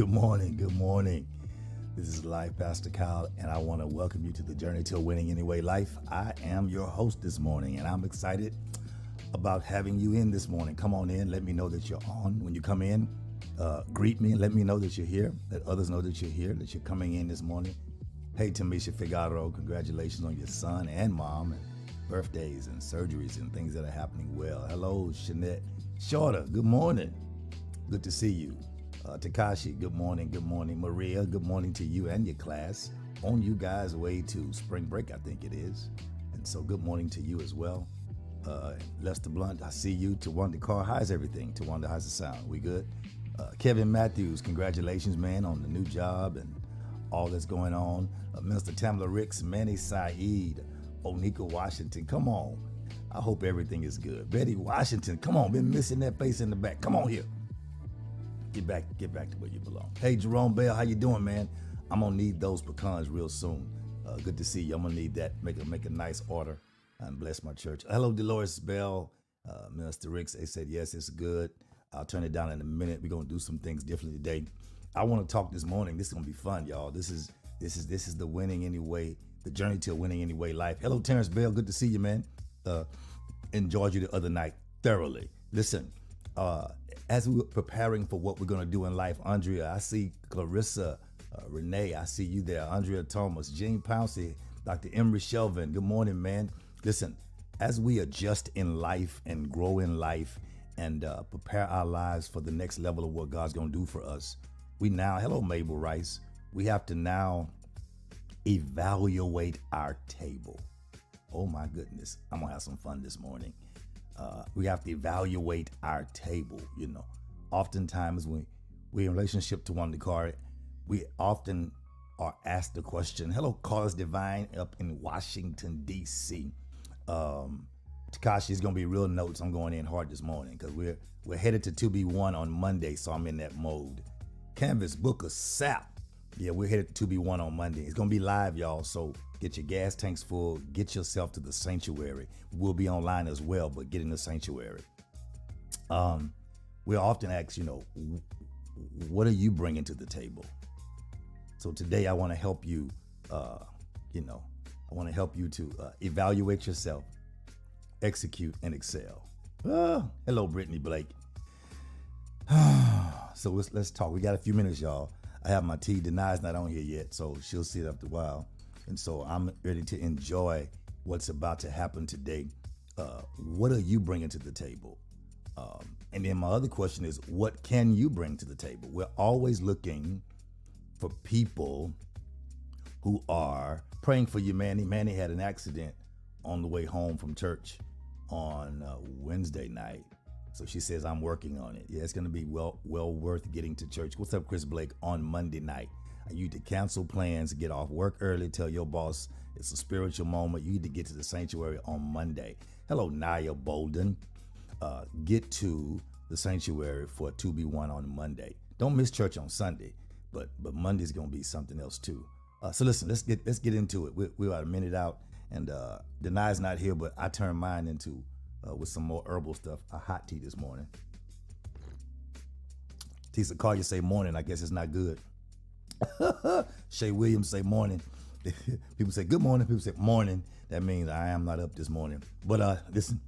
Good morning. Good morning. This is Life Pastor Kyle, and I want to welcome you to the Journey to Winning Anyway Life. I am your host this morning, and I'm excited about having you in this morning. Come on in. Let me know that you're on. When you come in, greet me and let me know that you're here. Let others know that you're here, that you're coming in this morning. Hey, Tamisha Figaro, congratulations on your son and mom, and birthdays and surgeries and things that are happening well. Hello, Shanette Shorter. Good morning. Good to see you. Takashi, good morning. Good morning. Maria, good morning to you and your class. On you guys' way to spring break, I think it is. And so good morning to you as well. Lester Blunt, I see you. Tawanda Carr, how's everything? Tawanda, how's the sound? We good? Kevin Matthews, congratulations, man, on the new job and all that's going on. Minister Tamla Ricks, Manny Saeed, Onika Washington, come on. I hope everything is good. Betty Washington, come on, been missing that face in the back. Come on here. Get back to where you belong. Hey, Jerome Bell, how you doing, man? I'm gonna need those pecans real soon. Good to see you. I'm gonna need that. Make a nice order and bless my church. Hello, Dolores Bell, Minister Ricks. They said yes, it's good. I'll turn it down in a minute. We're gonna do some things differently today. I want to talk this morning. This is gonna be fun, y'all. This is the winning anyway, the journey to winning anyway life. Hello, Terrence Bell. Good to see you, man. Enjoyed you the other night thoroughly. Listen, as we were preparing for what we're going to do in life, Andrea, I see Clarissa, Renee, I see you there, Andrea Thomas, Jean Pouncey, Dr. Emery Shelvin, good morning, man. Listen, as we adjust in life and grow in life and prepare our lives for the next level of what God's going to do for us, hello, Mabel Rice, we have to now evaluate our table. Oh my goodness, I'm going to have some fun this morning. We have to evaluate our table. You know, oftentimes we in relationship to one car, we often are asked the question. Hello, Carlos Divine up in Washington D.C. Takashi's gonna be real notes. I'm going in hard this morning because we're headed to 2B1 on Monday, so I'm in that mode. Canvas Booker Sap. Yeah, we're headed to 2B1 on Monday. It's gonna be live, y'all. So get your gas tanks full. Get yourself to the sanctuary. We'll be online as well, but get in the sanctuary. We're often asked, what are you bringing to the table? So today I want to help you. I want to help you to evaluate yourself, execute, and excel. Hello, Brittany Blake. So let's talk. We got a few minutes, y'all. I have my tea. Denai's not on here yet, so she'll see it after a while. And so I'm ready to enjoy what's about to happen today. What are you bringing to the table? And then my other question is, what can you bring to the table? We're always looking for people who are praying for you, Manny. Manny had an accident on the way home from church on Wednesday night. So she says, I'm working on it. Yeah, it's going to be well worth getting to church. What's up, Chris Blake? On Monday night. You need to cancel plans, get off work early, tell your boss it's a spiritual moment. You need to get to the sanctuary on Monday. Hello, Naya Bolden. Get to the sanctuary for 2B1 on Monday. Don't miss church on Sunday, but Monday's going to be something else too. So listen, let's get into it. We're about a minute out, and Denai's not here, but I turned mine into with some more herbal stuff, a hot tea this morning. Tisa call you say morning. I guess it's not good. Shay Williams say morning. People say good morning. People say morning. That means I am not up this morning. But listen,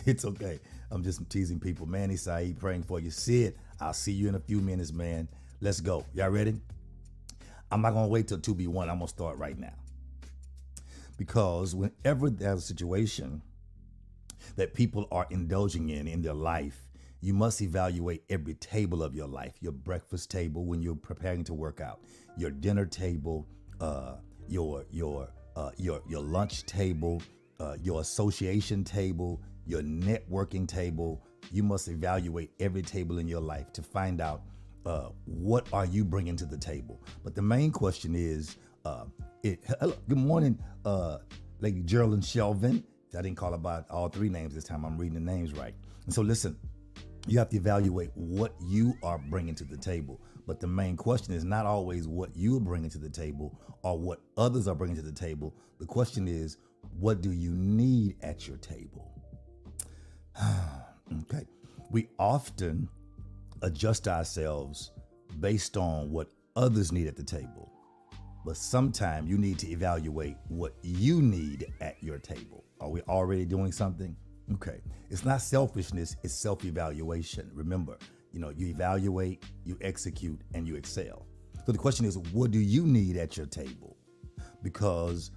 it's okay. I'm just teasing people. Manny Saeed praying for you. Sid, I'll see you in a few minutes, man. Let's go. Y'all ready? I'm not gonna wait till 2B1. I'm gonna start right now. Because whenever there's a situation that people are indulging in their life, you must evaluate every table of your life. Your breakfast table when you're preparing to work out, your dinner table, your lunch table, your association table, your networking table. You must evaluate every table in your life to find out what are you bringing to the table. But the main question is, hello, good morning, Lady Geraldine Shelvin. I didn't call about all three names this time. I'm reading the names right. And so listen, you have to evaluate what you are bringing to the table. But the main question is not always what you're bringing to the table or what others are bringing to the table. The question is, what do you need at your table? Okay. We often adjust ourselves based on what others need at the table. But sometimes you need to evaluate what you need at your table. Are we already doing something? Okay. It's not selfishness, it's self-evaluation. Remember, you evaluate, you execute, and you excel. So the question is, what do you need at your table? Because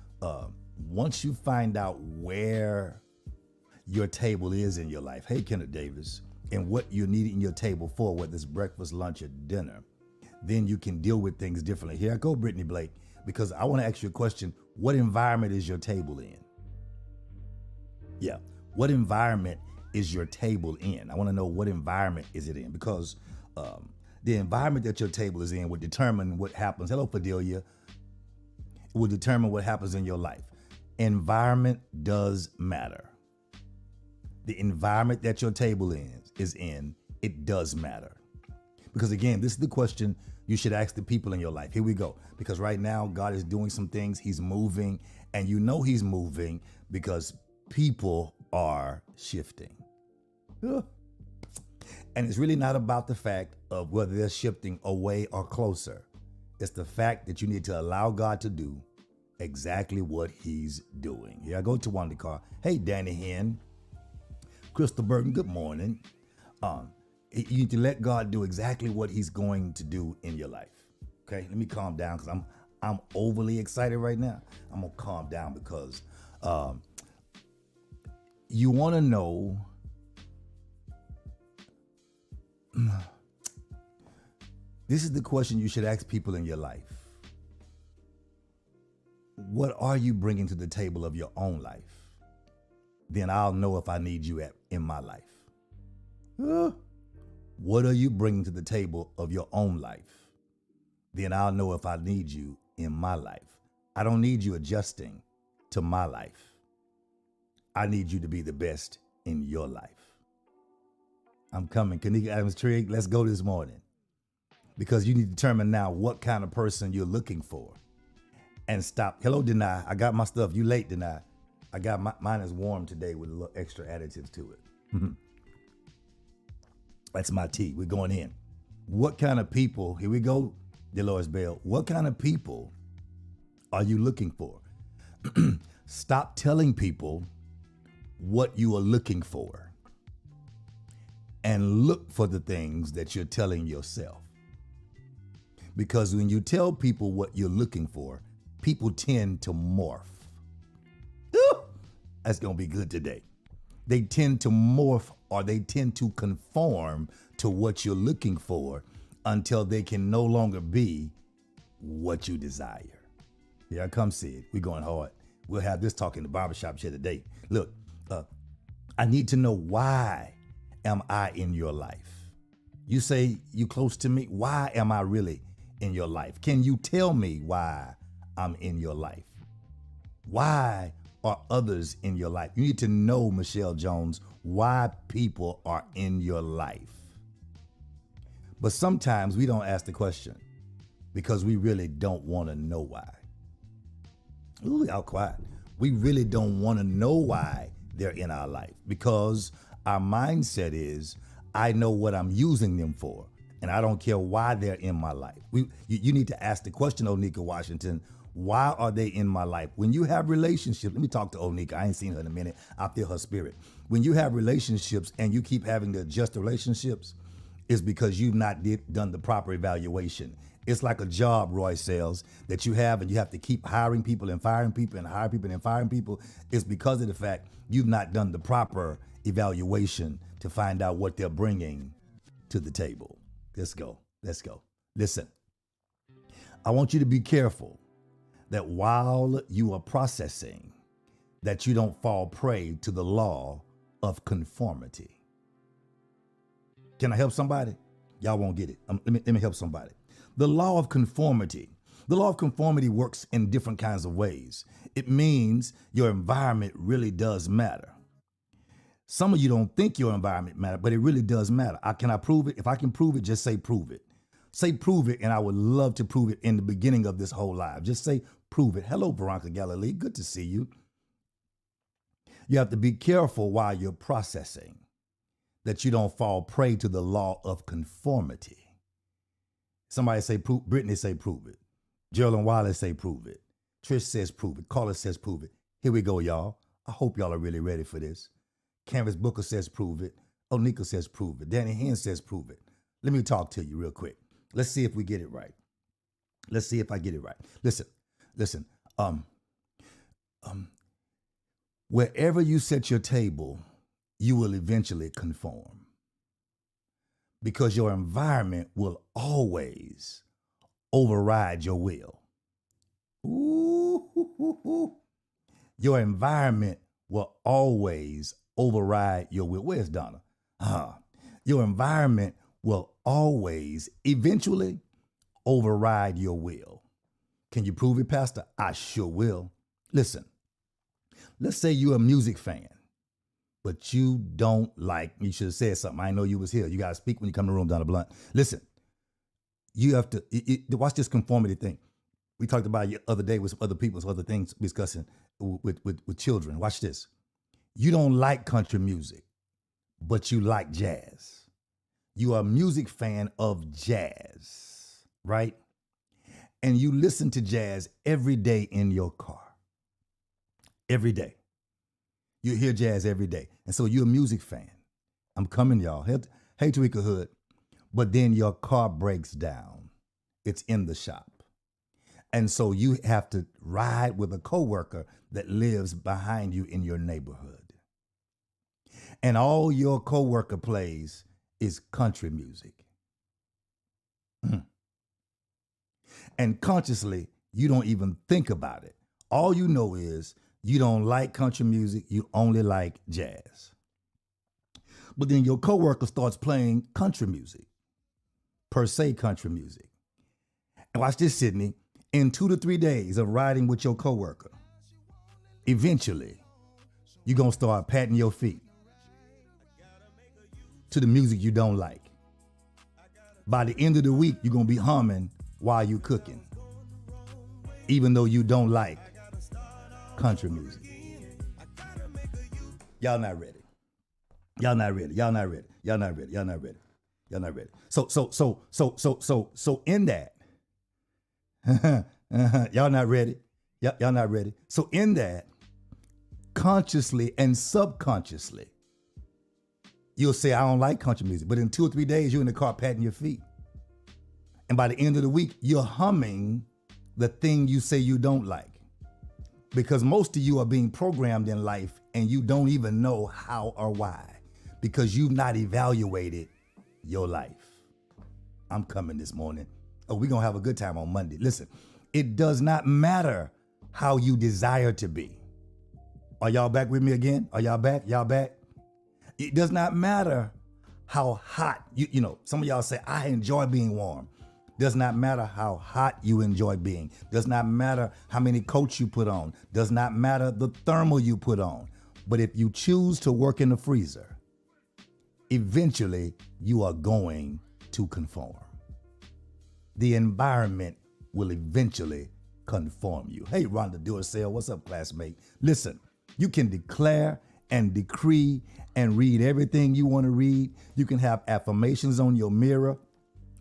once you find out where your table is in your life, hey, Kenneth Davis, and what you're needing your table for, whether it's breakfast, lunch, or dinner, then you can deal with things differently. Here I go, Brittany Blake, because I want to ask you a question. What environment is your table in? Yeah. What environment is your table in? I want to know, what environment is it in? Because the environment that your table is in will determine what happens. Hello, Fidelia. It will determine what happens in your life. Environment does matter. The environment that your table is in, it does matter. Because again, this is the question you should ask the people in your life. Here we go. Because right now, God is doing some things. He's moving. And he's moving because people are shifting. And it's really not about the fact of whether they're shifting away or closer. It's the fact that you need to allow God to do exactly what he's doing. Here I go to one of the car. Hey, Danny Henn. Crystal Burton, good morning. You need to let God do exactly what he's going to do in your life. Okay, let me calm down because I'm overly excited right now. I'm gonna calm down because you want to know. This is the question you should ask people in your life. What are you bringing to the table of your own life? Then I'll know if I need you in my life. What are you bringing to the table of your own life? Then I'll know if I need you in my life. I don't need you adjusting to my life. I need you to be the best in your life. I'm coming. Kanika Adams Trigg, let's go this morning. Because you need to determine now what kind of person you're looking for. And stop. Hello, Deny. I got my stuff. You late, Deny. I got mine is warm today with a little extra additives to it. That's my tea. We're going in. What kind of people, here we go, Dolores Bell. What kind of people are you looking for? Stop telling people what you are looking for and look for the things that you're telling yourself. Because when you tell people what you're looking for, people tend to morph. Ooh, that's going to be good today. They tend to morph, or they tend to conform to what you're looking for until they can no longer be what you desire. Here I come, Sid. We're going hard. We'll have this talk in the barbershop here today. Look, I need to know, why am I in your life? You say you close to me. Why am I really in your life? Can you tell me why I'm in your life? Why are others in your life? You need to know, Michelle Jones, why people are in your life. But sometimes we don't ask the question because we really don't want to know why. Ooh, y'all quiet. We really don't want to know why they're in our life because our mindset is, I know what I'm using them for, and I don't care why they're in my life. You need to ask the question, Onika Washington, why are they in my life? When you have relationships, let me talk to Onika. I ain't seen her in a minute. I feel her spirit. When you have relationships and you keep having to adjust the relationships, it's because you've not done the proper evaluation. It's like a job, Roy Sales, that you have, and you have to keep hiring people and firing people and hiring people and firing people. It's because of the fact you've not done the proper evaluation to find out what they're bringing to the table. Let's go. Let's go. Listen, I want you to be careful that while you are processing, that you don't fall prey to the law of conformity. Can I help somebody? Y'all won't get it. Let me help somebody. The law of conformity. The law of conformity works in different kinds of ways. It means your environment really does matter. Some of you don't think your environment matters, but it really does matter. Can I prove it? If I can prove it, just say prove it. Say prove it, and I would love to prove it in the beginning of this whole live. Just say prove it. Hello, Veronica Galilee. Good to see you. You have to be careful while you're processing that you don't fall prey to the law of conformity. Somebody say, prove, Brittany say, prove it. Geraldine Wallace say, prove it. Trish says, prove it. Carla says, prove it. Here we go, y'all. I hope y'all are really ready for this. Canvas Booker says, prove it. Onika says, prove it. Danny Hinn says, prove it. Let me talk to you real quick. Let's see if we get it right. Let's see if I get it right. Listen. Wherever you set your table, you will eventually conform. Because your environment will always override your will. Ooh. Your environment will always override your will. Where's Donna? Your environment will always eventually override your will. Can you prove it, Pastor? I sure will. Listen, let's say you're a music fan, but you don't like, you should have said something. I know you was here. You got to speak when you come to the room, Donna Blunt. Listen, you have to watch this conformity thing. We talked about it the other day with some other people, some other things discussing with children. Watch this. You don't like country music, but you like jazz. You are a music fan of jazz, right? And you listen to jazz every day in your car. Every day. You hear jazz every day. And so you're a music fan. I'm coming, y'all. Hey, Tweaker Hood. But then your car breaks down. It's in the shop. And so you have to ride with a coworker that lives behind you in your neighborhood. And all your coworker plays is country music. And consciously, you don't even think about it. All you know is you don't like country music, you only like jazz. But then your coworker starts playing country music, per se country music. And watch this, Sydney. In 2 to 3 days of riding with your coworker, eventually, you're going to start patting your feet to the music you don't like. By the end of the week, you're going to be humming while you're cooking, even though you don't like country music. Y'all not ready. Y'all not ready. Y'all not ready. Y'all not ready. Y'all not ready. Y'all not ready. So in that, y'all not ready. Y'all not ready. So in that, consciously and subconsciously, you'll say, I don't like country music. But in 2 or 3 days, you're in the car patting your feet. And by the end of the week, you're humming the thing you say you don't like. Because most of you are being programmed in life and you don't even know how or why. Because you've not evaluated your life. I'm coming this morning. Oh, we're going to have a good time on Monday. Listen, it does not matter how you desire to be. Are y'all back with me again? Are y'all back? Y'all back? It does not matter how hot, you know, some of y'all say, I enjoy being warm. Does not matter how hot you enjoy being. Does not matter how many coats you put on. Does not matter the thermal you put on. But if you choose to work in the freezer, eventually you are going to conform. The environment will eventually conform you. Hey, Rhonda Duracell, what's up, classmate? Listen, you can declare and decree and read everything you want to read. You can have affirmations on your mirror,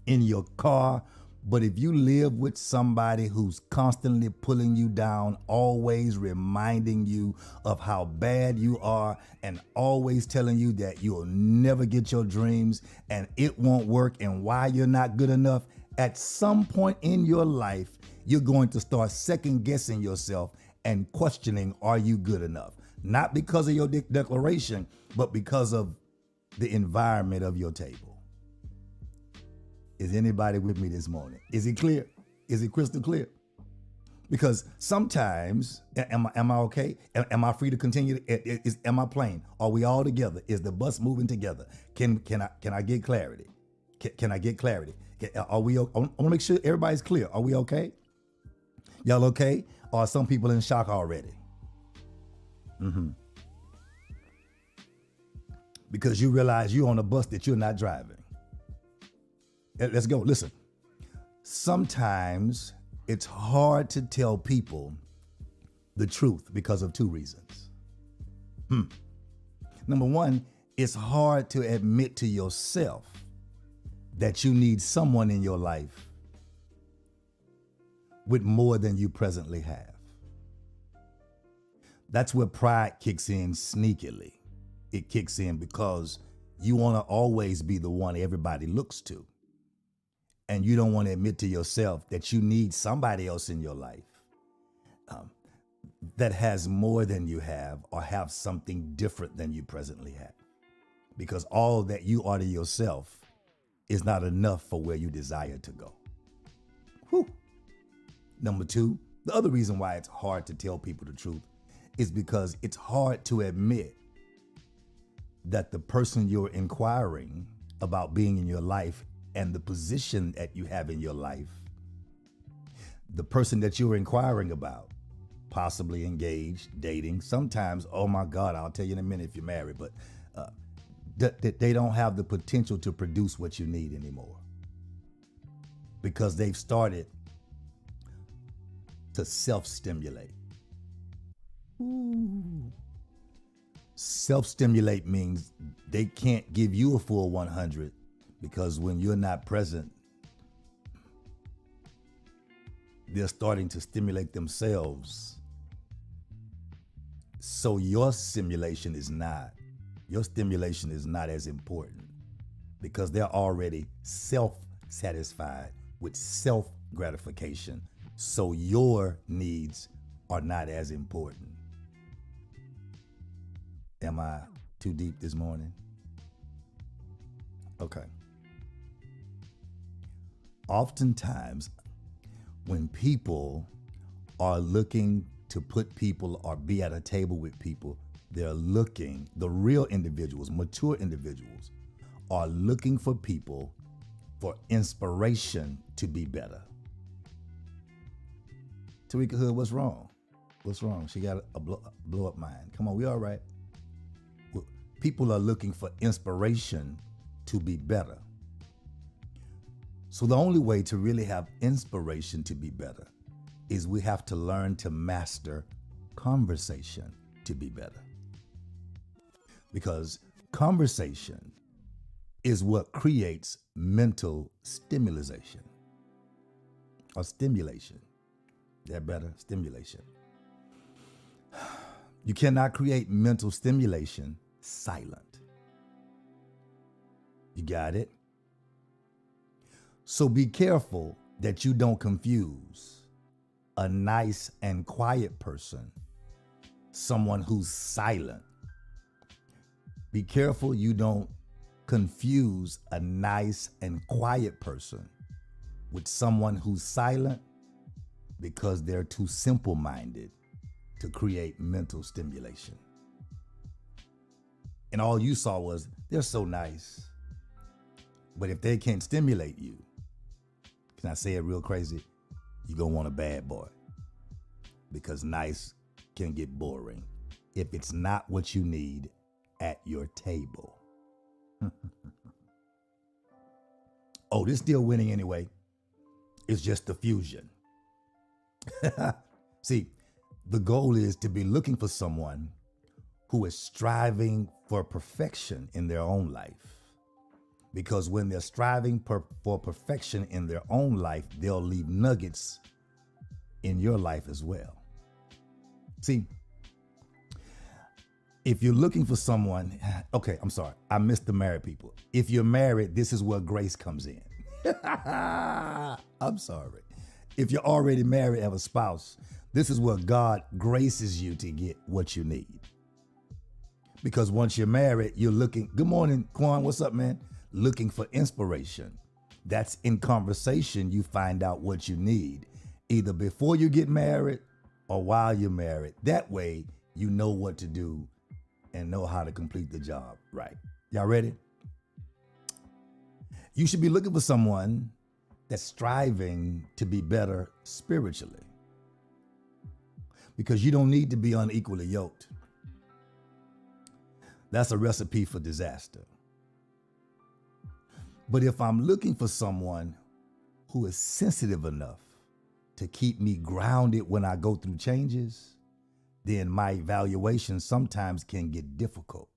in your car. But if you live with somebody who's constantly pulling you down, always reminding you of how bad you are, and always telling you that you'll never get your dreams and it won't work and why you're not good enough, at some point in your life, you're going to start second guessing yourself and questioning, are you good enough? Not because of your declaration, but because of the environment of your table. Is anybody with me this morning? Is it clear? Is it crystal clear? Because sometimes, am I okay? Am I free to continue? Am I playing? Are we all together? Is the bus moving together? Can I get clarity? Can I get clarity? Are we? I want to make sure everybody's clear. Are we okay? Y'all okay? Or are some people in shock already? Because you realize you're on a bus that you're not driving. Let's go. Listen, sometimes it's hard to tell people the truth because of 2 reasons. Number one, it's hard to admit to yourself that you need someone in your life with more than you presently have. That's where pride kicks in sneakily. It kicks in because you want to always be the one everybody looks to. And you don't want to admit to yourself that you need somebody else in your life that has more than you have or have something different than you presently have. Because all that you are to yourself is not enough for where you desire to go. Whew. Number two, the other reason why it's hard to tell people the truth is because it's hard to admit that the person you're inquiring about being in your life and the position that you have in your life, the person that you're inquiring about, possibly engaged, dating, sometimes, oh my God, I'll tell you in a minute if you're married, but they don't have the potential to produce what you need anymore because they've started to self-stimulate. Self-stimulate means they can't give you a full 100 because when you're not present, they're starting to stimulate themselves. So your stimulation is not as important because they're already self-satisfied with self-gratification. So your needs are not as important. Am I too deep this morning? Okay. Oftentimes, when people are looking to put people or be at a table with people, the real individuals, mature individuals, are looking for people for inspiration to be better. Tarika Hood, what's wrong? What's wrong? She got a blow up mind. Come on, we all right. People are looking for inspiration to be better. So the only way to really have inspiration to be better is we have to learn to master conversation to be better. Because conversation is what creates mental stimulation or stimulation. That better? Stimulation. You cannot create mental stimulation silent. You got it? So be careful that you don't confuse a nice and quiet person, someone who's silent. Be careful you don't confuse a nice and quiet person with someone who's silent because they're too simple-minded to create mental stimulation. And all you saw was, they're so nice. But if they can't stimulate you, can I say it real crazy? You're going to want a bad boy. Because nice can get boring if it's not what you need at your table. Oh, this still winning anyway. It's just the fusion. See, the goal is to be looking for someone who is striving for perfection in their own life. Because when they're striving for perfection in their own life, they'll leave nuggets in your life as well. See, if you're looking for someone, okay, I'm sorry, I missed the married people. If you're married, this is where grace comes in. I'm sorry. If you're already married, have a spouse, this is where God graces you to get what you need. Because once you're married, you're looking, good morning, Quan, what's up, man? Looking for inspiration. That's in conversation, you find out what you need, either before you get married or while you're married. That way, you know what to do and know how to complete the job right. Y'all ready? You should be looking for someone that's striving to be better spiritually. Because you don't need to be unequally yoked. That's a recipe for disaster. But if I'm looking for someone who is sensitive enough to keep me grounded when I go through changes, then my evaluation sometimes can get difficult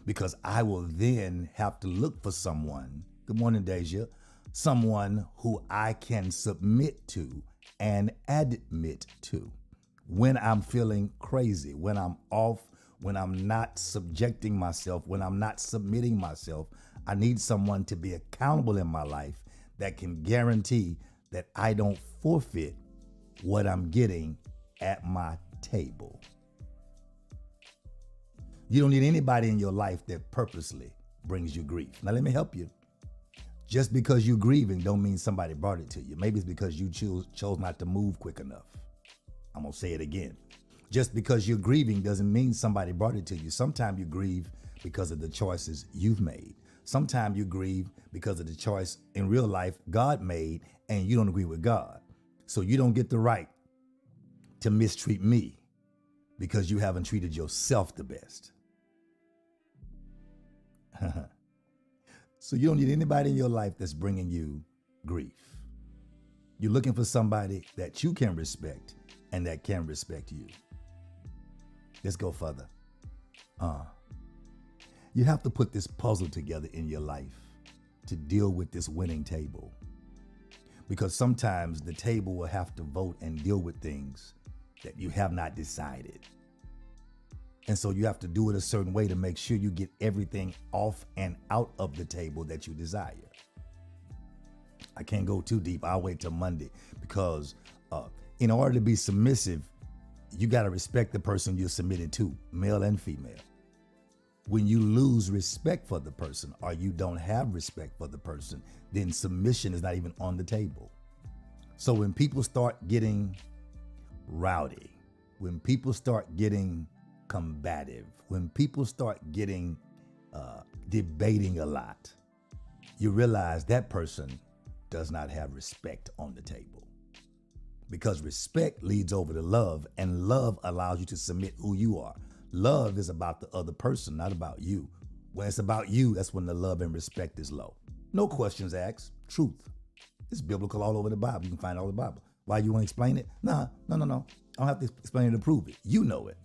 because I will then have to look for someone, good morning, Deja, someone who I can submit to and admit to. When I'm feeling crazy, when I'm off, when I'm not subjecting myself, when I'm not submitting myself, I need someone to be accountable in my life that can guarantee that I don't forfeit what I'm getting at my table. You don't need anybody in your life that purposely brings you grief. Now, let me help you. Just because you're grieving don't mean somebody brought it to you. Maybe it's because you chose not to move quick enough. I'm going to say it again. Just because you're grieving doesn't mean somebody brought it to you. Sometimes you grieve because of the choices you've made. Sometimes you grieve because of the choice in real life God made and you don't agree with God. So you don't get the right to mistreat me because you haven't treated yourself the best. So you don't need anybody in your life that's bringing you grief. You're looking for somebody that you can respect and that can respect you. Let's go further. You have to put this puzzle together in your life to deal with this winning table. Because sometimes the table will have to vote and deal with things that you have not decided. And so you have to do it a certain way to make sure you get everything off and out of the table that you desire. I can't go too deep. I'll wait till Monday because in order to be submissive, you got to respect the person you're submitted to, male and female. When you lose respect for the person or you don't have respect for the person, then submission is not even on the table. So when people start getting rowdy, when people start getting combative, when people start getting debating a lot, you realize that person does not have respect on the table. Because respect leads over to love, and love allows you to submit who you are. Love is about the other person, not about you. When it's about you, that's when the love and respect is low. No questions asked. Truth. It's biblical all over the Bible. You can find it all over the Bible. Why you want to explain it? No. I don't have to explain it to prove it. You know it.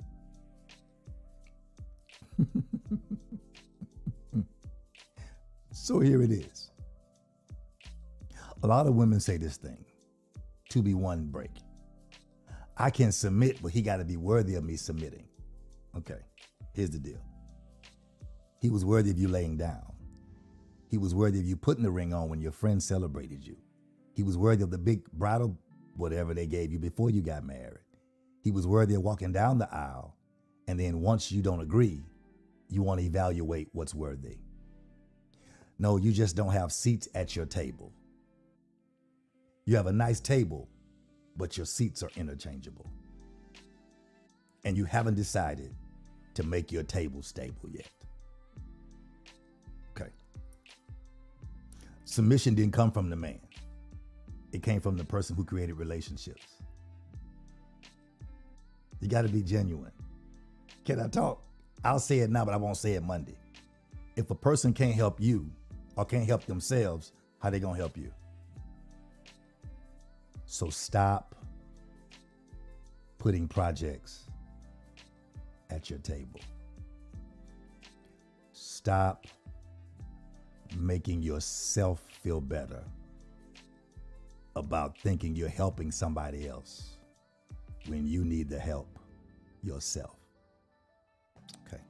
So here it is. A lot of women say this thing, to be one break. I can submit, but he got to be worthy of me submitting. Okay, here's the deal. He was worthy of you laying down. He was worthy of you putting the ring on when your friends celebrated you. He was worthy of the big bridal, whatever they gave you before you got married. He was worthy of walking down the aisle, and then once you don't agree, you want to evaluate what's worthy. No, you just don't have seats at your table. You have a nice table, but your seats are interchangeable. And you haven't decided to make your table stable yet. Okay. Submission didn't come from the man. It came from the person who created relationships. You got to be genuine. Can I talk? I'll say it now, but I won't say it Monday. If a person can't help you or can't help themselves, how they gonna help you? So stop putting projects at your table. Stop making yourself feel better about thinking you're helping somebody else when you need the help yourself. Okay.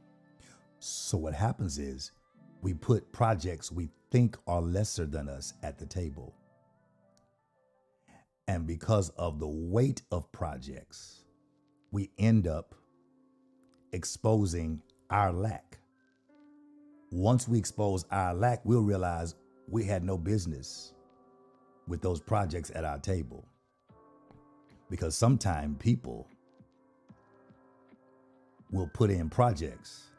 So what happens is we put projects we think are lesser than us at the table. And because of the weight of projects, we end up exposing our lack. Once we expose our lack, we'll realize we had no business with those projects at our table. Because sometimes people will put in projects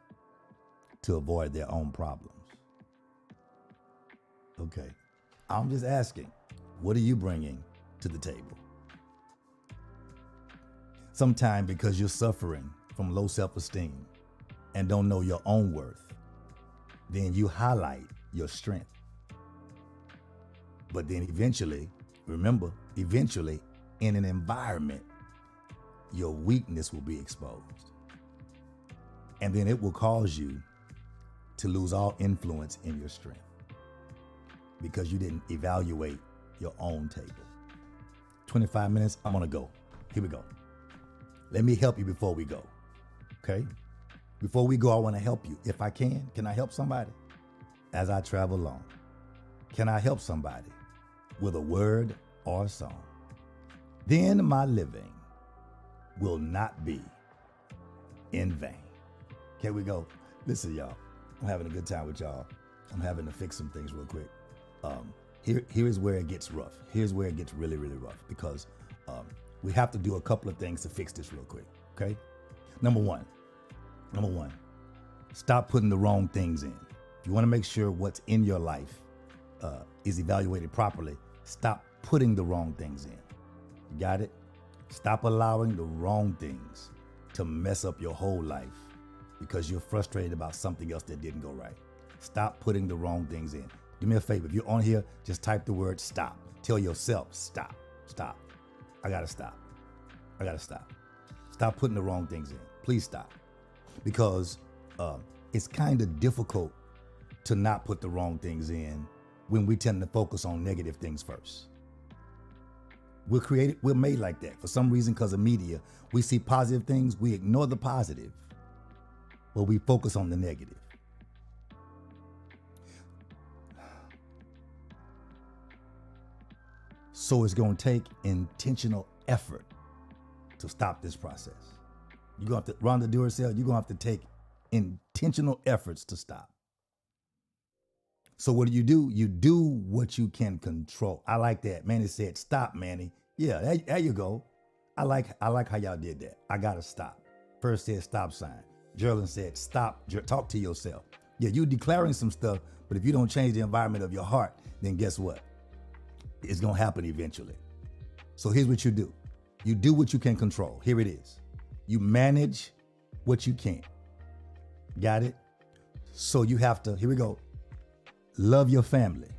to avoid their own problems. Okay, I'm just asking, what are you bringing to the table? Sometimes because you're suffering from low self-esteem and don't know your own worth, then you highlight your strength. But then eventually, remember, in an environment, your weakness will be exposed. And then it will cause you to lose all influence in your strength because you didn't evaluate your own table. 25 minutes, I'm gonna go. Here we go. Let me help you before we go, okay? Before we go, I wanna help you. If I can I help somebody? As I travel along, can I help somebody with a word or a song? Then my living will not be in vain. Here we go. Listen, y'all, I'm having a good time with y'all. I'm having to fix some things real quick. Here is where it gets rough. Here's where it gets really, really rough because we have to do a couple of things to fix this real quick, okay? Number one, stop putting the wrong things in. If you want to make sure what's in your life is evaluated properly, stop putting the wrong things in. You got it? Stop allowing the wrong things to mess up your whole life because you're frustrated about something else that didn't go right. Stop putting the wrong things in. Do me a favor. If you're on here, just type the word stop. Tell yourself, stop. I gotta stop. Stop putting the wrong things in. Please stop. Because it's kind of difficult to not put the wrong things in when we tend to focus on negative things first. We're made like that. For some reason, because of media, we see positive things, we ignore the positive, but we focus on the negative. So it's going to take intentional effort to stop this process. You're going to have to, Rhonda Duracell, you're going to have to take intentional efforts to stop. So what do? You do what you can control. I like that. Manny said, stop, Manny. Yeah, there you go. I like how y'all did that. I got to stop. First said stop sign. Geraldine said, stop, talk to yourself. Yeah, you're declaring some stuff, but if you don't change the environment of your heart, then guess what? It's going to happen eventually. So here's what you do. You do what you can control. Here it is. You manage what you can't. Got it? So you have to, here we go. Love your family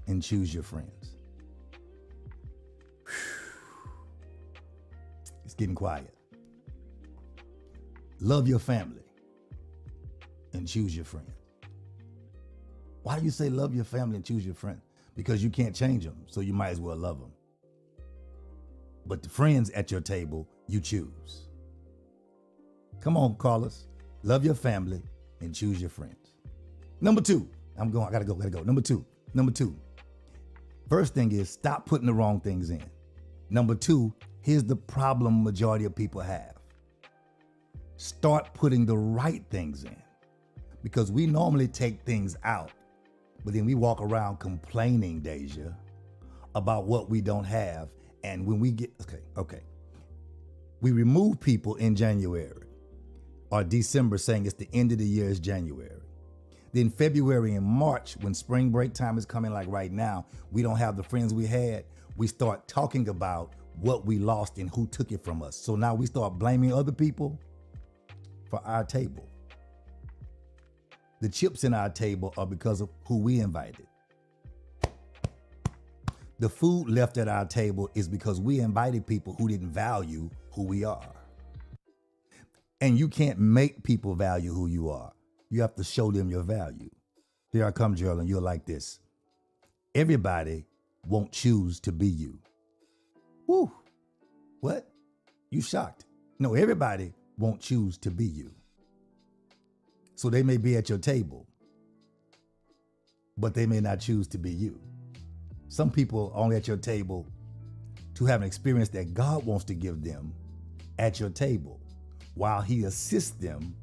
and choose your friends. It's getting quiet. Love your family and choose your friends. Why do you say love your family and choose your friends? Because you can't change them, so you might as well love them. But the friends at your table, you choose. Come on, callers. Love your family and choose your friends. Number two, I gotta go. Number two. First thing is stop putting the wrong things in. Number two, here's the problem majority of people have. Start putting the right things in. Because we normally take things out, but then we walk around complaining, Deja, about what we don't have. And when we get, okay. We remove people in January or December saying it's the end of the year is January. Then February and March, when spring break time is coming like right now, we don't have the friends we had. We start talking about what we lost and who took it from us. So now we start blaming other people for our table. The chips in our table are because of who we invited. The food left at our table is because we invited people who didn't value who we are. And you can't make people value who you are. You have to show them your value. Here I come, Geraldine, you're like this. Everybody won't choose to be you. Woo. What? You shocked? No, everybody won't choose to be you. So they may be at your table, but they may not choose to be you. Some people are only at your table to have an experience that God wants to give them at your table while He assists them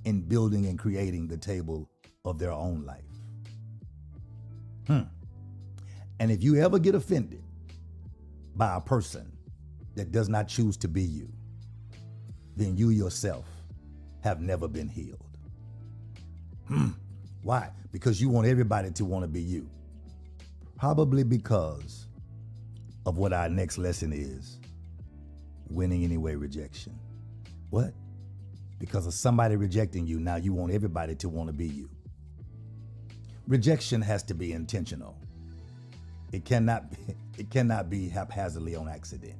in building and creating the table of their own life. And if you ever get offended by a person that does not choose to be you, then you yourself have never been healed. Why? Because you want everybody to want to be you. Probably because of what our next lesson is, winning anyway rejection. What? Because of somebody rejecting you, now you want everybody to want to be you. Rejection has to be intentional. It cannot be haphazardly on accident.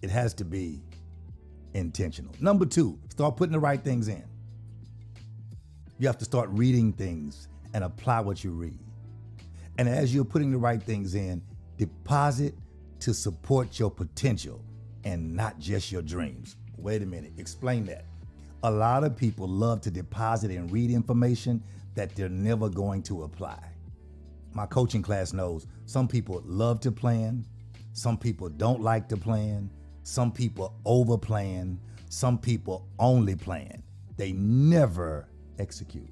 It has to be intentional. Number two, start putting the right things in. You have to start reading things and apply what you read. And as you're putting the right things in, deposit to support your potential and not just your dreams. Wait a minute, explain that. A lot of people love to deposit and read information that they're never going to apply. My coaching class knows some people love to plan, some people don't like to plan, some people over plan, some people only plan. They never execute.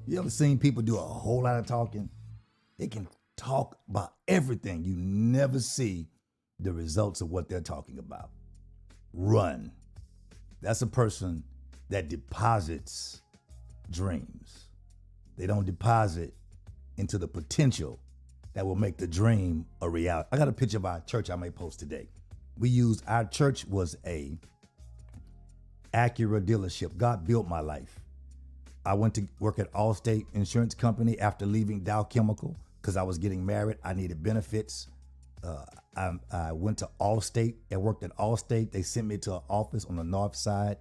You ever seen people do a whole lot of talking? They can talk about everything. You never see the results of what they're talking about. Run. That's a person that deposits dreams. They don't deposit into the potential that will make the dream a reality. I got a picture of our church I may post today. Our church was a Acura dealership. God built my life. I went to work at Allstate Insurance Company after leaving Dow Chemical because I was getting married. I needed benefits. I went to Allstate and worked at Allstate. They sent me to an office on the north side,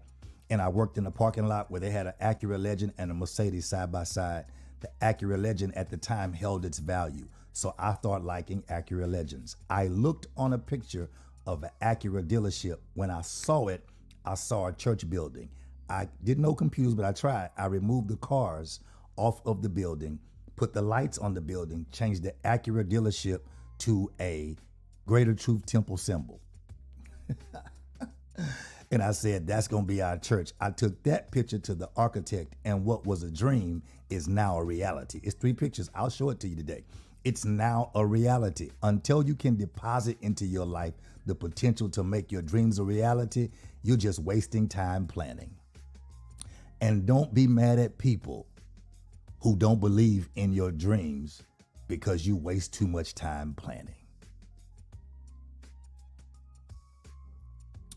and I worked in a parking lot where they had an Acura Legend and a Mercedes side by side. The Acura Legend at the time held its value, so I started liking Acura Legends. I looked on a picture of an Acura dealership. When I saw it, I saw a church building. I didn't know computers, but I tried. I removed the cars off of the building, put the lights on the building, changed the Acura dealership to a Greater Truth Temple symbol. And I said, that's going to be our church. I took that picture to the architect, and what was a dream is now a reality. It's 3 pictures. I'll show it to you today. It's now a reality. Until you can deposit into your life the potential to make your dreams a reality, you're just wasting time planning. And don't be mad at people who don't believe in your dreams because you waste too much time planning.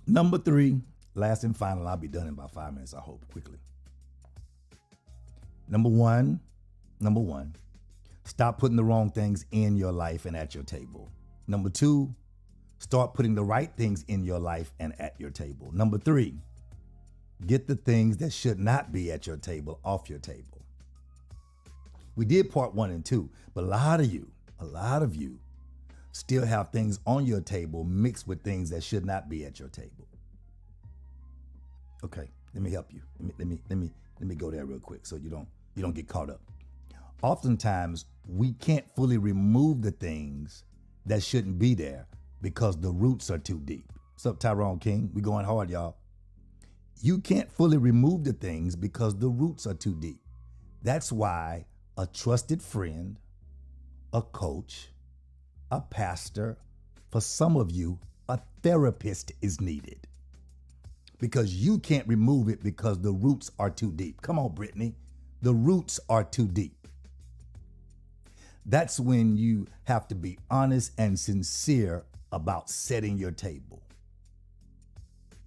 Number 3, last and final, I'll be done in about 5 minutes, I hope, quickly. Number one, stop putting the wrong things in your life and at your table. Number 2, start putting the right things in your life and at your table. Number 3, get the things that should not be at your table off your table. We did part 1 and 2, but a lot of you still have things on your table mixed with things that should not be at your table. Okay, let me help you. Let me go there real quick so you don't get caught up. Oftentimes, we can't fully remove the things that shouldn't be there because the roots are too deep. What's up, Tyrone King? We going hard, y'all. You can't fully remove the things because the roots are too deep. That's why a trusted friend, a coach, a pastor, for some of you, a therapist is needed. Because you can't remove it because the roots are too deep. Come on, Brittany. The roots are too deep. That's when you have to be honest and sincere about setting your table.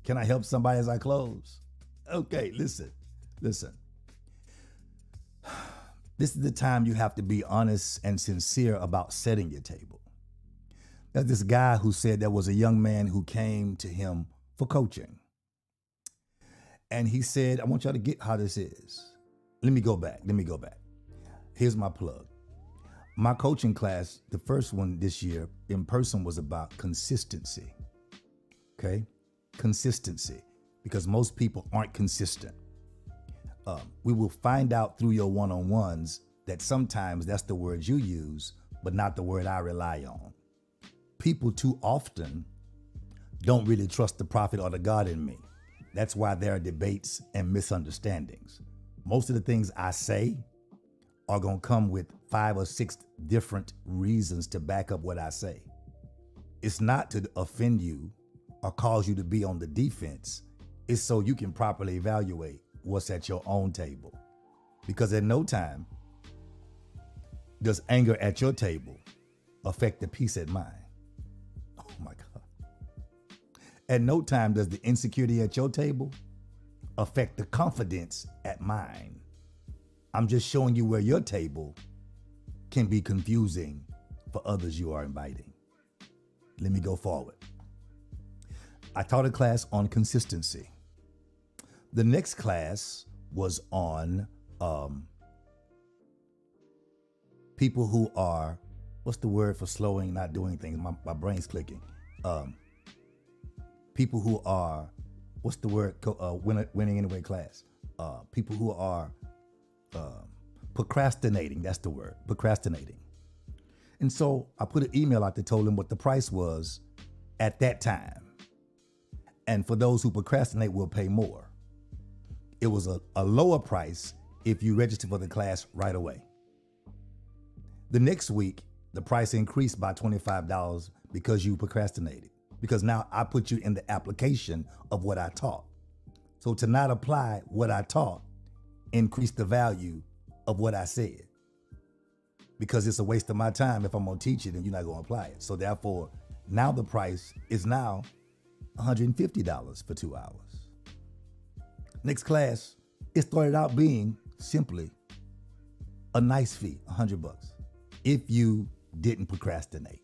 Can I help somebody as I close? Okay, listen. This is the time you have to be honest and sincere about setting your table. There's this guy who said there was a young man who came to him for coaching. And he said, I want y'all to get how this is. Let me go back. Here's my plug. My coaching class, the first one this year in person, was about consistency. Okay? Consistency. Because most people aren't consistent. We will find out through your one-on-ones that sometimes that's the word you use, but not the word I rely on. People too often don't really trust the prophet or the God in me. That's why there are debates and misunderstandings. Most of the things I say are going to come with 5 or 6 different reasons to back up what I say. It's not to offend you or cause you to be on the defense. It's so you can properly evaluate what's at your own table. Because at no time does anger at your table affect the peace at mine. Oh my God. At no time does the insecurity at your table affect the confidence at mine. I'm just showing you where your table can be confusing for others you are inviting. Let me go forward. I taught a class on consistency. The next class was on people who are what's the word for slowing, not doing things? My brain's clicking. People who are, what's the word? Winning anyway class. People who are procrastinating. That's the word, procrastinating. And so I put an email out that told them what the price was at that time. And for those who procrastinate, will pay more. It was a lower price if you register for the class right away. The next week, the price increased by $25 because you procrastinated. Because now I put you in the application of what I taught. So to not apply what I taught increased the value of what I said. Because it's a waste of my time if I'm gonna teach it and you're not gonna apply it. So therefore, now the price is now $150 for 2 hours. Next class, it started out being simply a nice fee, $100, if you didn't procrastinate.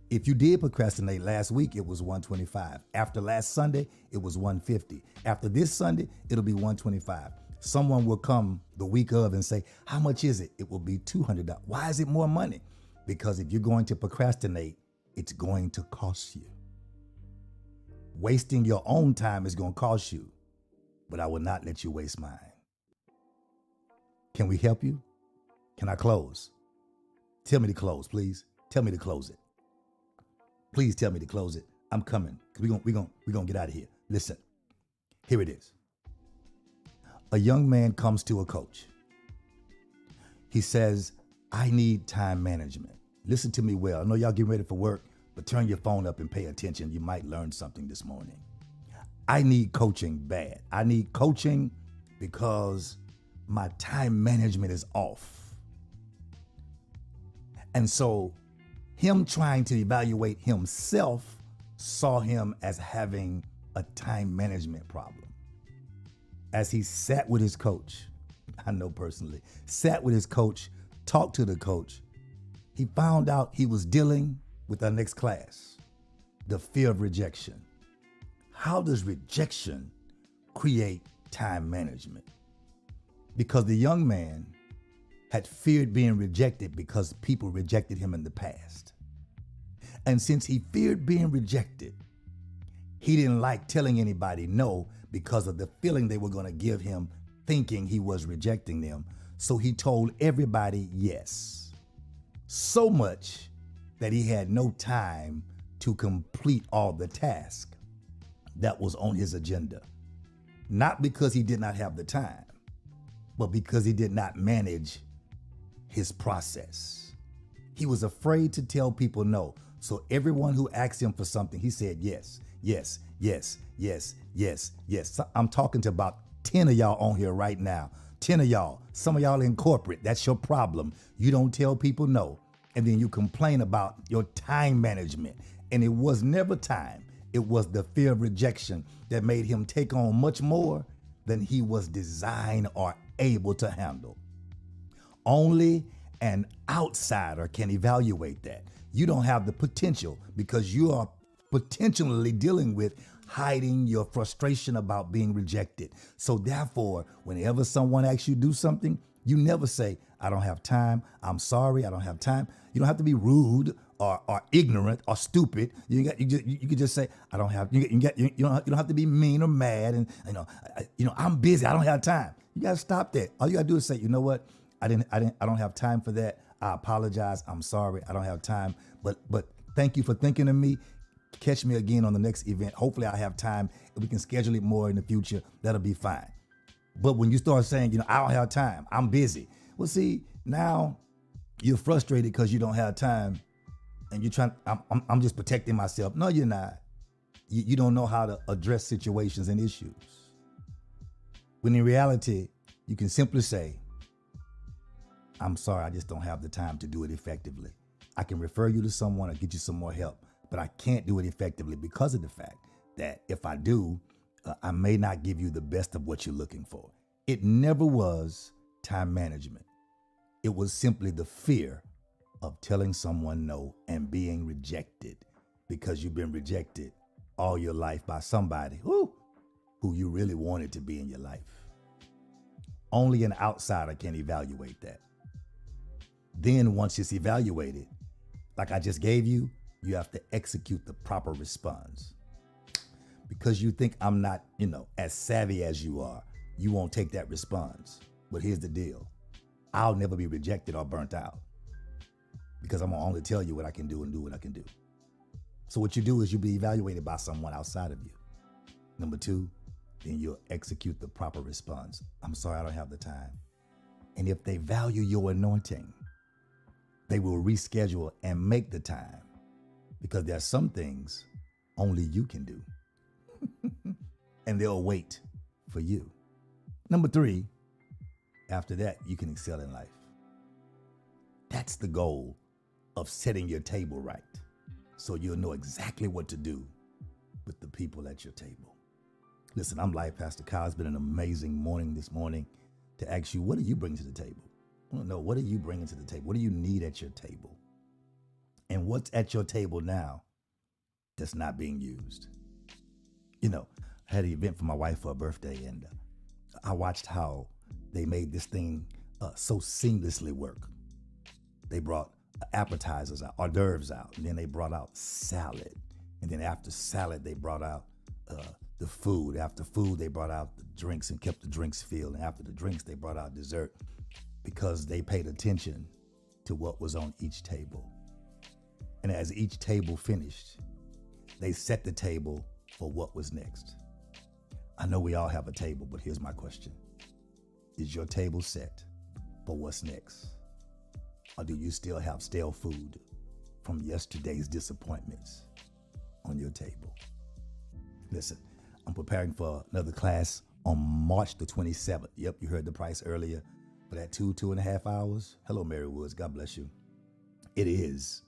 If you did procrastinate last week, it was $125. After last Sunday, it was $150. After this Sunday, it'll be $125. Someone will come the week of and say, how much is it? It will be $200. Why is it more money? Because if you're going to procrastinate, it's going to cost you. Wasting your own time is going to cost you, but I will not let you waste mine. Can we help you? Can I close? Tell me to close, please. Tell me to close it. Please tell me to close it. I'm coming. We're gonna get out of here. Listen, here it is. A young man comes to a coach. He says, I need time management. Listen to me well. I know y'all getting ready for work, but turn your phone up and pay attention. You might learn something this morning. I need coaching bad. I need coaching because my time management is off. And so him trying to evaluate himself saw him as having a time management problem. As he sat with his coach, I know personally, sat with his coach, talked to the coach, he found out he was dealing with our next class, the fear of rejection. How does rejection create time management? Because the young man had feared being rejected because people rejected him in the past. And since he feared being rejected, he didn't like telling anybody no because of the feeling they were going to give him, thinking he was rejecting them. So he told everybody yes. So much that he had no time to complete all the tasks that was on his agenda. Not because he did not have the time, but because he did not manage his process. He was afraid to tell people no. So everyone who asked him for something, he said yes, yes, yes, yes, yes, yes. So I'm talking to about 10 of y'all on here right now. 10 of y'all, some of y'all in corporate, that's your problem. You don't tell people no. And then you complain about your time management. And it was never time. It was the fear of rejection that made him take on much more than he was designed or able to handle. Only an outsider can evaluate that. You don't have the potential because you are potentially dealing with hiding your frustration about being rejected. So therefore, whenever someone asks you to do something, you never say, I don't have time. I'm sorry, I don't have time. You don't have to be rude or ignorant or stupid. You can just say, I don't have. You don't have to be mean or mad. And I'm busy. I don't have time. You gotta stop that. All you gotta do is say, you know what? I don't have time for that. I apologize. I'm sorry. I don't have time. But thank you for thinking of me. Catch me again on the next event. Hopefully I have time. If we can schedule it more in the future, that'll be fine. But when you start saying, I don't have time, I'm busy. Well, see, now you're frustrated because you don't have time and you're trying, I'm just protecting myself. No, you're not. You don't know how to address situations and issues. When in reality, you can simply say, I'm sorry, I just don't have the time to do it effectively. I can refer you to someone or get you some more help, but I can't do it effectively because of the fact that if I do, I may not give you the best of what you're looking for. It never was time management. It was simply the fear of telling someone no and being rejected because you've been rejected all your life by somebody who you really wanted to be in your life. Only an outsider can evaluate that. Then once it's evaluated, like I just gave you, you have to execute the proper response. Because you think I'm not, as savvy as you are, you won't take that response. But here's the deal. I'll never be rejected or burnt out because I'm gonna only tell you what I can do and do what I can do. So what you do is you'll be evaluated by someone outside of you. Number two, then you'll execute the proper response. I'm sorry, I don't have the time. And if they value your anointing, they will reschedule and make the time because there are some things only you can do. And they'll wait for you. Number three, after that, you can excel in life. That's the goal of setting your table right so you'll know exactly what to do with the people at your table. Listen, I'm Life Pastor Kyle. It's been an amazing morning this morning to ask you, what do you bring to the table? I want to know, what are you bringing to the table? What do you need at your table? And what's at your table now that's not being used? I had an event for my wife for her birthday, and I watched how they made this thing so seamlessly work. They brought appetizers out, hors d'oeuvres out, and then they brought out salad. And then after salad, they brought out the food. After food, they brought out the drinks and kept the drinks filled. And after the drinks, they brought out dessert because they paid attention to what was on each table. And as each table finished, they set the table for what was next. I know we all have a table, but here's my question. Is your table set for what's next? Or do you still have stale food from yesterday's disappointments on your table? Listen, I'm preparing for another class on March the 27th. Yep, you heard the price earlier for that 2.5 hours. Hello, Mary Woods. God bless you. It is,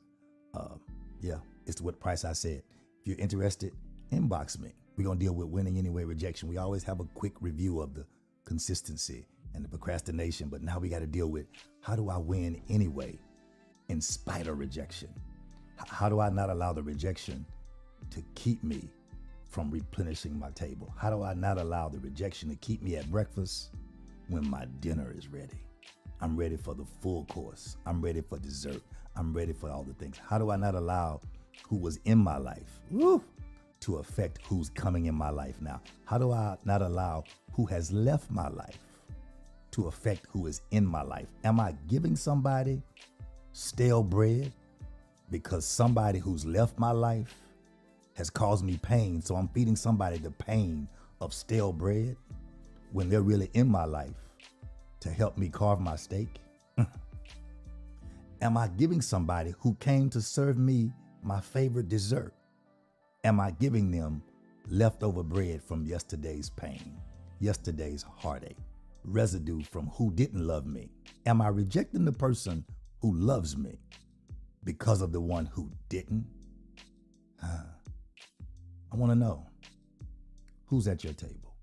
it's what price I said. If you're interested, inbox me. We're going to deal with winning anyway rejection. We always have a quick review of the consistency and the procrastination, but now we got to deal with how do I win anyway in spite of rejection? How do I not allow the rejection to keep me from replenishing my table? How do I not allow the rejection to keep me at breakfast when my dinner is ready? I'm ready for the full course. I'm ready for dessert. I'm ready for all the things. How do I not allow who was in my life to affect who's coming in my life now? How do I not allow who has left my life to affect who is in my life? Am I giving somebody stale bread because somebody who's left my life has caused me pain? So I'm feeding somebody the pain of stale bread when they're really in my life to help me carve my steak? Am I giving somebody who came to serve me my favorite dessert? Am I giving them leftover bread from yesterday's pain, yesterday's heartache, residue from who didn't love me? Am I rejecting the person who loves me because of the one who didn't? I want to know, who's at your table?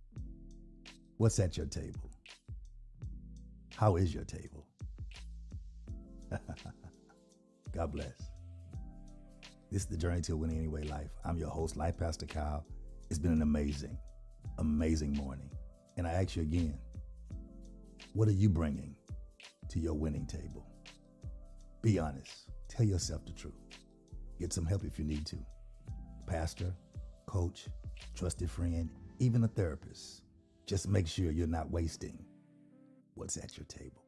What's at your table? How is your table? God bless. This is the Journey to Winning Anyway Life. I'm your host, Life Pastor Kyle. It's been an amazing, amazing morning. And I ask you again, what are you bringing to your winning table? Be honest. Tell yourself the truth. Get some help if you need to. Pastor, coach, trusted friend, even a therapist. Just make sure you're not wasting what's at your table.